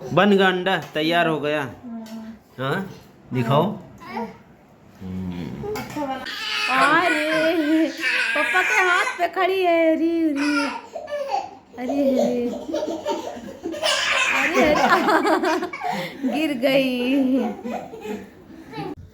बन गया अंडा, तैयार हो गया। हाँ दिखाओ। अरे पापा के हाथ पे खड़ी है। अरे अरे अरे अरे अरे गिर गई।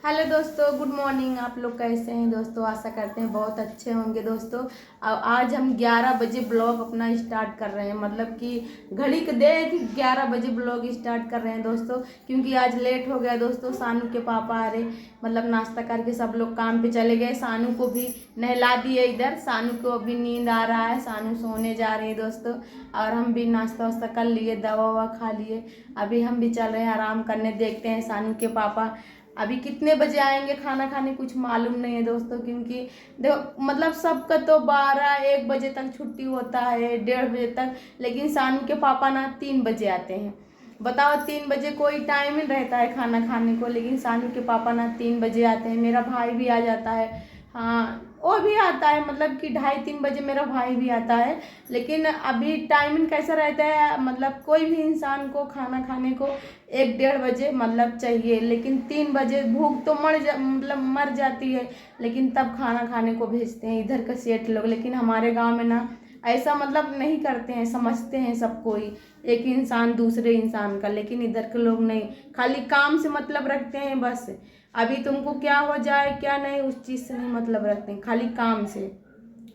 हेलो दोस्तों, गुड मॉर्निंग। आप लोग कैसे हैं दोस्तों? आशा करते हैं बहुत अच्छे होंगे दोस्तों। आज हम 11 बजे ब्लॉग अपना स्टार्ट कर रहे हैं, मतलब कि घड़ी के देख 11 बजे ब्लॉग स्टार्ट कर रहे हैं दोस्तों, क्योंकि आज लेट हो गया दोस्तों। सानू के पापा आ रहे, मतलब नाश्ता करके सब लोग काम पे चले गए। सानू को भी नहला दिए इधर, सानू को अभी नींद आ रहा है, सानू सोने जा रहे हैं दोस्तों। और हम भी नाश्ता वास्ता कर लिए, दवा ववा खा लिए, अभी हम भी चल रहे हैं आराम करने। देखते हैं सानू के पापा अभी कितने बजे आएंगे खाना खाने, कुछ मालूम नहीं है दोस्तों, क्योंकि देखो मतलब सबका तो 12-1 बजे तक छुट्टी होता है, 1:30 बजे तक, लेकिन सानू के पापा ना 3 बजे आते हैं। बताओ 3 बजे कोई टाइम ही रहता है खाना खाने को, लेकिन सानू के पापा ना 3 बजे आते हैं। मेरा भाई भी आ जाता है, हाँ वो भी आता है, मतलब कि 2:30-3 बजे मेरा भाई भी आता है। लेकिन अभी टाइमिंग कैसा रहता है, मतलब कोई भी इंसान को खाना खाने को 1-1:30 बजे मतलब चाहिए, लेकिन 3 बजे भूख तो मतलब मर जाती है, लेकिन तब खाना खाने को भेजते हैं इधर का सेठ लोग। लेकिन हमारे गांव में ना ऐसा मतलब नहीं करते हैं, समझते हैं सब कोई, एक इंसान दूसरे इंसान का, लेकिन इधर के लोग नहीं, खाली काम से मतलब रखते हैं बस। अभी तुमको क्या हो जाए क्या नहीं उस चीज़ से नहीं मतलब रखते हैं, खाली काम से।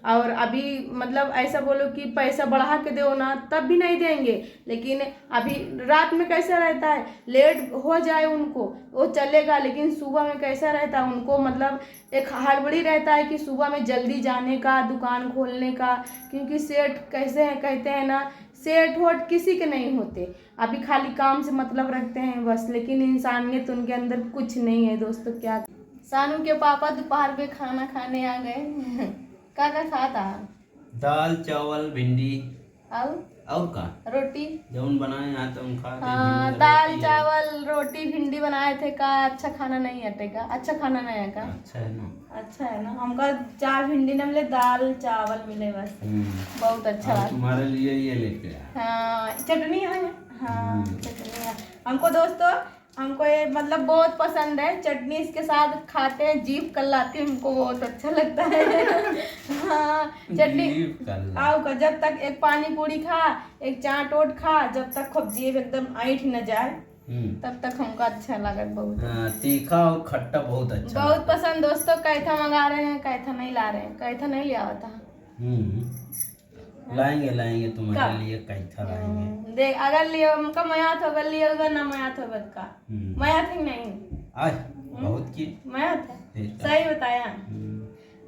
और अभी मतलब ऐसा बोलो कि पैसा बढ़ा के दो ना, तब भी नहीं देंगे। लेकिन अभी रात में कैसा रहता है, लेट हो जाए उनको वो चलेगा, लेकिन सुबह में कैसा रहता है उनको, मतलब एक हड़बड़ी रहता है कि सुबह में जल्दी जाने का, दुकान खोलने का, क्योंकि सेठ कैसे हैं, कहते हैं ना सेठ वोट किसी के नहीं होते, अभी खाली काम से मतलब रखते हैं बस। लेकिन इंसानियत उनके अंदर कुछ नहीं है दोस्तों। क्या सानू के पापा दोपहर में खाना खाने आ गए। क्या खाता? दाल चावल भिंडी और का रोटी जौन बनाए आता हम खा के। हाँ, दाल चावल रोटी भिंडी बनाए थे। का अच्छा खाना नहीं हटेगा, अच्छा खाना नहीं है का? अच्छा है ना, अच्छा है ना। हमका 4 भिंडी न मिले, दाल चावल मिले बस, बहुत अच्छा है। तुम्हारे लिए ये लेके आया। हाँ चटनी है, हाँ चटनी है। हमको दोस्तों, हमको ये मतलब बहुत पसंद है चटनी, इसके साथ खाते हैं, जीभ कल्लाती है, हमको बहुत अच्छा लगता है। हाँ चटनी आओ का, जब तक एक पानी पूरी खा, एक चाट ओट खा, जब तक खूब जीभ एकदम ऐठ न जाए तब तक हमको अच्छा लगा बहुत। तीखा और खट्टा बहुत अच्छा, बहुत पसंद दोस्तों। कैथा मंगा रहे हैं, कैथा नहीं ला रहे हैं, कैथा नहीं लिया हुआ था। लाएंगे तुम्हारे लिए कैथा लाएंगे। देख अगर लिए हमका मयात होगा, लिए होगा ना मयात होगा का मयात ही नहीं आज बहुत की मयात है, सही बताया।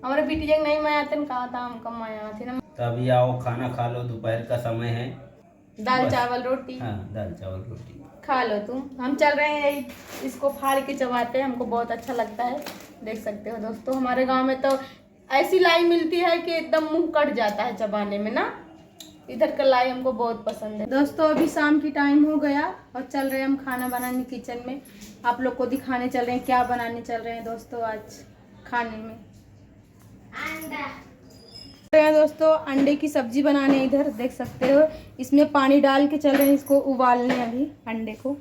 हमारे बिटिया नहीं मयात है, कहा था हमका मयात है ना। तभी आओ खाना खा लो, दोपहर का समय है। दाल चावल रोटी, हाँ दाल चावल रोटी खा लो तुम। हम चल रहे हैं, इसको फाड़ के चबाते हैं, हमको बहुत अच्छा लगता है। देख सकते हो दोस्तों, हमारे गांव में तो ऐसी लाई मिलती है कि एकदम मुंह कट जाता है चबाने में ना। इधर का लाई हमको बहुत पसंद है दोस्तों। अभी शाम की टाइम हो गया और चल रहे हैं हम खाना बनाने किचन में। आप लोग को दिखाने चल रहे हैं क्या बनाने चल रहे हैं दोस्तों आज खाने में। दोस्तों अंडे की सब्जी बनाने, इधर देख सकते हो, इसमें पानी डाल के चल रहे हैं इसको उबालने। अभी अंडे को,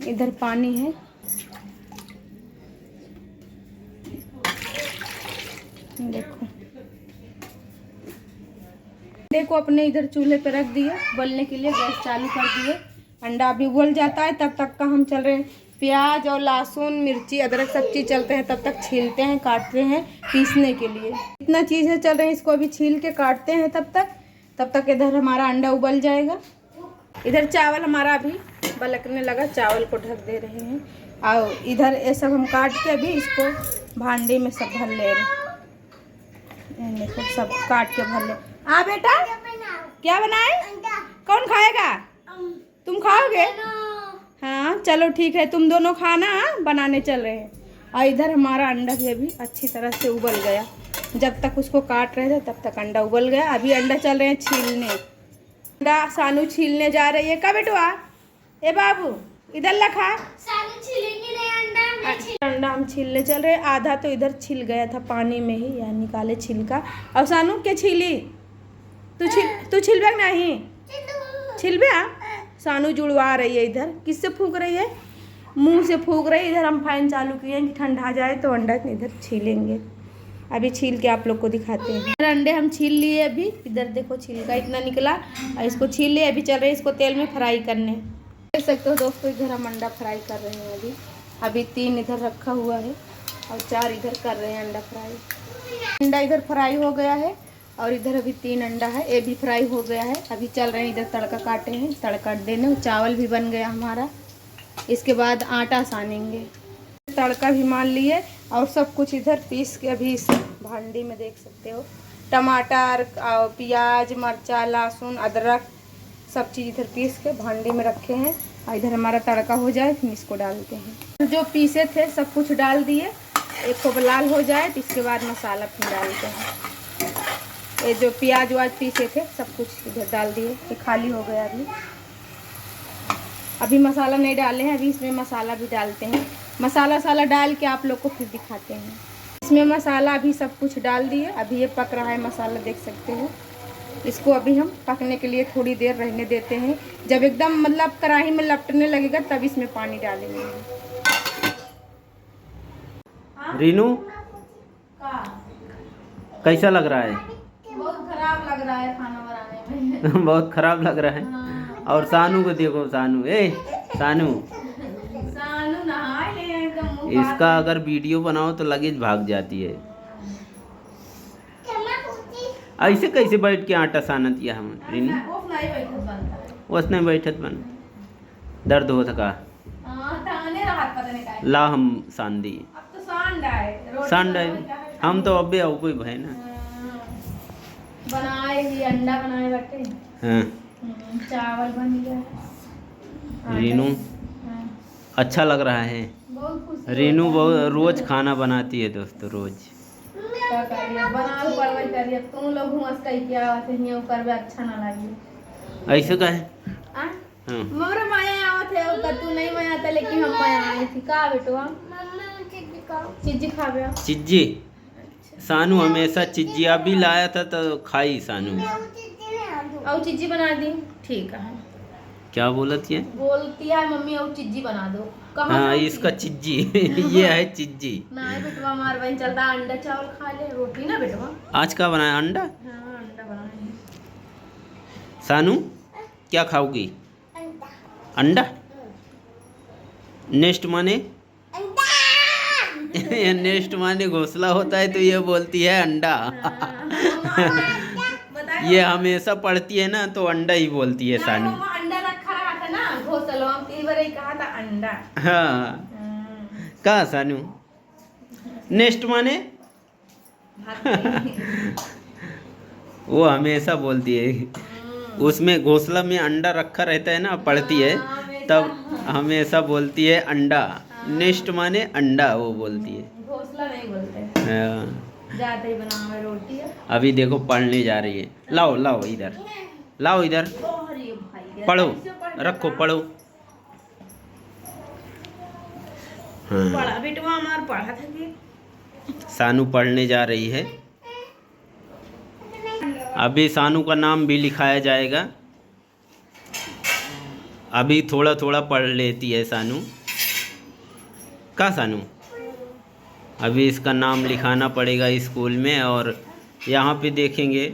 इधर पानी है, देखो। अंडे को अपने इधर चूल्हे पे रख दिए उबलने के लिए, गैस चालू कर दिए। अंडा अभी उबल जाता है, तब तक का हम चल रहे हैं प्याज और लहसुन मिर्ची अदरक सब चीज़ चलते हैं, तब तक छीलते हैं, काटते हैं पीसने के लिए। इतना चीज़ें चल रही हैं, इसको अभी छील के काटते हैं। तब तक इधर हमारा अंडा उबल जाएगा। इधर चावल हमारा अभी बलकने लगा, चावल को ढक दे रहे हैं। और इधर ये सब हम काट के अभी इसको भांडे में सब भर ले रहे हैं। देखो सब काट के भर ले। आ बेटा क्या बनाए, कौन खाएगा? तुम खाओगे? हाँ चलो ठीक है, तुम दोनों खाना बनाने चल रहे हैं। और इधर हमारा अंडा भी अभी अच्छी तरह से उबल गया। जब तक उसको काट रहे थे तब तक अंडा उबल गया। अभी अंडा चल रहे हैं छीलने। अंडा सानू छीलने जा रही है। का बेटुआ ए बाबू इधर लखा, सानू छीलेंगे नहीं अंडा हम छीलने चल रहे। आधा तो इधर छिल गया था पानी में ही, या निकाले छिलका। और सानू क्या छीली? तू छिलबे नहीं? छिलबे सानू जुड़वा रही है इधर। किससे फूंक रही है? मुंह से फूंक रही है। इधर हम फैन चालू किए हैं कि ठंडा जाए तो अंडा इधर छीलेंगे। अभी छील के आप लोग को दिखाते हैं। अंडे हम छील लिए अभी। इधर देखो छिलका इतना निकला और इसको छील लिए। अभी चल रहे इसको तेल में फ्राई करने। देख सकते हो दोस्तों, इधर हम अंडा फ्राई कर रहे हैं। अभी 3 इधर रखा हुआ है और 4 इधर कर रहे हैं अंडा फ्राई। अंडा इधर फ्राई हो गया है और इधर अभी 3 अंडा है, ये भी फ्राई हो गया है। अभी चल रहे हैं इधर तड़का काटे हैं, तड़का देने। चावल भी बन गया हमारा। इसके बाद आटा सानेंगे। तड़का भी मान लिए और सब कुछ इधर पीस के अभी इस भांडी में देख सकते हो। टमाटर, प्याज, मिर्चा, लहसुन, अदरक सब चीज़ इधर पीस के भांडी में रखे हैं। और इधर हमारा तड़का हो जाए फिर इसको डालते हैं। जो पीसे थे सब कुछ डाल दिए। एक को लाल हो जाए तो इसके बाद मसाला फिर डालते हैं। ये जो प्याज वाज पीसे थे सब कुछ इधर डाल दिए। ये खाली हो गया। अभी मसाला नहीं डाले हैं, अभी इसमें मसाला भी डालते हैं। मसाला डाल के आप लोग को फिर दिखाते हैं। इसमें मसाला अभी सब कुछ डाल दिए। अभी ये पक रहा है मसाला, देख सकते हो। इसको अभी हम पकने के लिए थोड़ी देर रहने देते हैं। जब एकदम मतलब कढ़ाई में लपटने लगेगा तब इसमें पानी डालेंगे। रीनू कैसा लग रहा है? बहुत खराब लग रहा है खाना बनाने में। बहुत खराब लग रहा है। और सानू को देखो, सानू, सानू नहाए ले एकदम। इसका अगर वीडियो बनाओ तो लगेज भाग जाती है। ऐसे कैसे बैठ के आटा सानत या हम रीनू? उसने बैठत बन दर्द हो थका ला हम सान दी सान हम तो अबे आओ कोई भाई ना बनाए ही अंडा बनाए बैठे। हाँ चावल बन गया। रीनू अच्छा लग रहा है। रीनू बहुत रोज खाना बनाती है दोस्तों, रोज तुम लोग क्या अच्छा ना लगे ऐसे का है। मोर माया आवत है तू नहीं माया था, लेकिन हम माया आई थी का बेटवा। चिज्जी खावे चिज्जी सानू हमेशा चिज्जी अभी लाया था तो खाई सानू। और चिज्जी बना दी। ठीक है। क्या बोलती है? बोलती है मम्मी और चिज्जी बना दो। हाँ इसका चिज्जी ये है चिज्जी। नहीं बेटवा हमारे बहन चलता अंडा चावल खा ले, रोटी ना बेटवा। आज का बनाया अंडा? हाँ अंडा बनाए। सानू क्या खाओगी? अंडा। नेक्स्ट माने नेक्स्ट माने घोंसला होता है तो ये बोलती है अंडा। ये हमेशा पढ़ती है ना तो अंडा ही बोलती है सानू। अंडा रखा रहा था ना घोंसला, हम कई बार कहा था अंडा। हाँ कहा सानू? नेक्स्ट माने वो हमेशा बोलती है। उसमें घोंसला में अंडा रखा रहता है ना, पढ़ती है तब हमेशा बोलती है अंडा। नेक्स्ट माने अंडा वो बोलती है। घोंसला नहीं बोलते। जाते ही बनावे रोटी है। अभी देखो पढ़ने जा रही है। लाओ लाओ इधर, लाओ इधर, पढ़ो, रखो पढ़ो। पढ़ा बेटवा हमार पढ़ा था कि सानू पढ़ने जा रही है। अभी सानू का नाम भी लिखाया जाएगा। अभी थोड़ा थोड़ा पढ़ लेती है सानू। का सानू अभी इसका नाम लिखाना पड़ेगा स्कूल में। और यहाँ पे देखेंगे।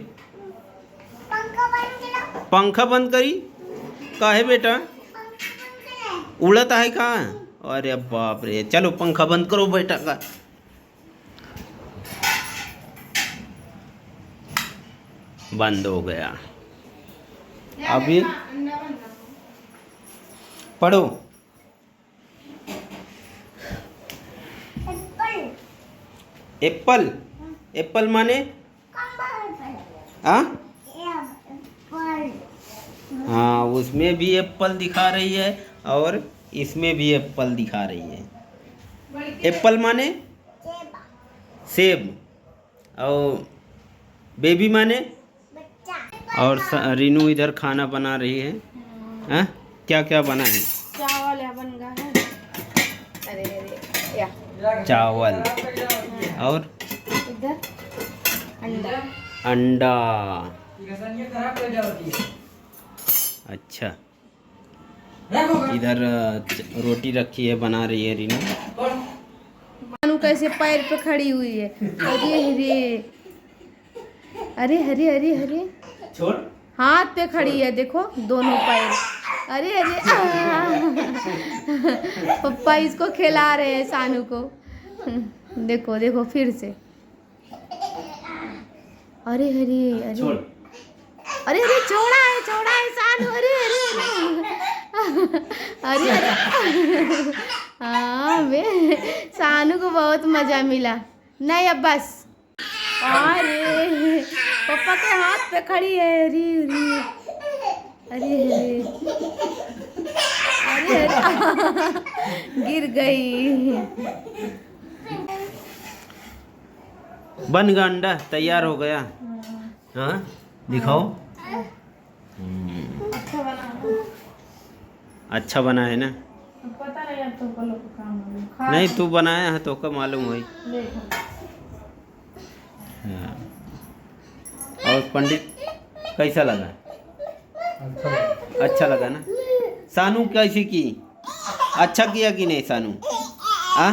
पंखा बंद करी का है बेटा? उड़ता है कहाँ? अरे बाप रे, चलो पंखा बंद करो बेटा का। बंद हो गया। अभी पढ़ो। एप्पल। एप्पल माने हाँ उसमें भी एप्पल दिखा रही है और इसमें भी एप्पल दिखा रही है। एप्पल माने सेब और बेबी माने। और रीनू इधर खाना बना रही है। हाँ क्या क्या बना है? चावल या बन गया है। अरे या चावल और इधर अंडा। अंडा। अच्छा इधर रोटी रखी है, बना रही है रीना। सानू कैसे पैर पे खड़ी हुई है। अरे अरे अरे अरे अरे छोड़, हाथ पे खड़ी है, देखो दोनों पैर। अरे अरे पप्पा इसको खिला रहे हैं सानू को। देखो देखो फिर से। अरे अरे अरे अरे अरे छोड़ा है सानू। अरे अरे अरे अरे हाँ बे, सानू को बहुत मजा मिला। नहीं अब बस। अरे पापा के हाथ पे खड़ी है। अरे अरे अरे अरे गिर गई। बन गया अंडा, तैयार हो गया। हाँ दिखाओ। अच्छा बना है ना? पता नहीं अब तो काम नहीं तू बनाया है तो का मालूम है। हाँ। और पंडित कैसा लगा? अच्छा लगा ना? सानू कैसी की? अच्छा किया कि नहीं सानू? हाँ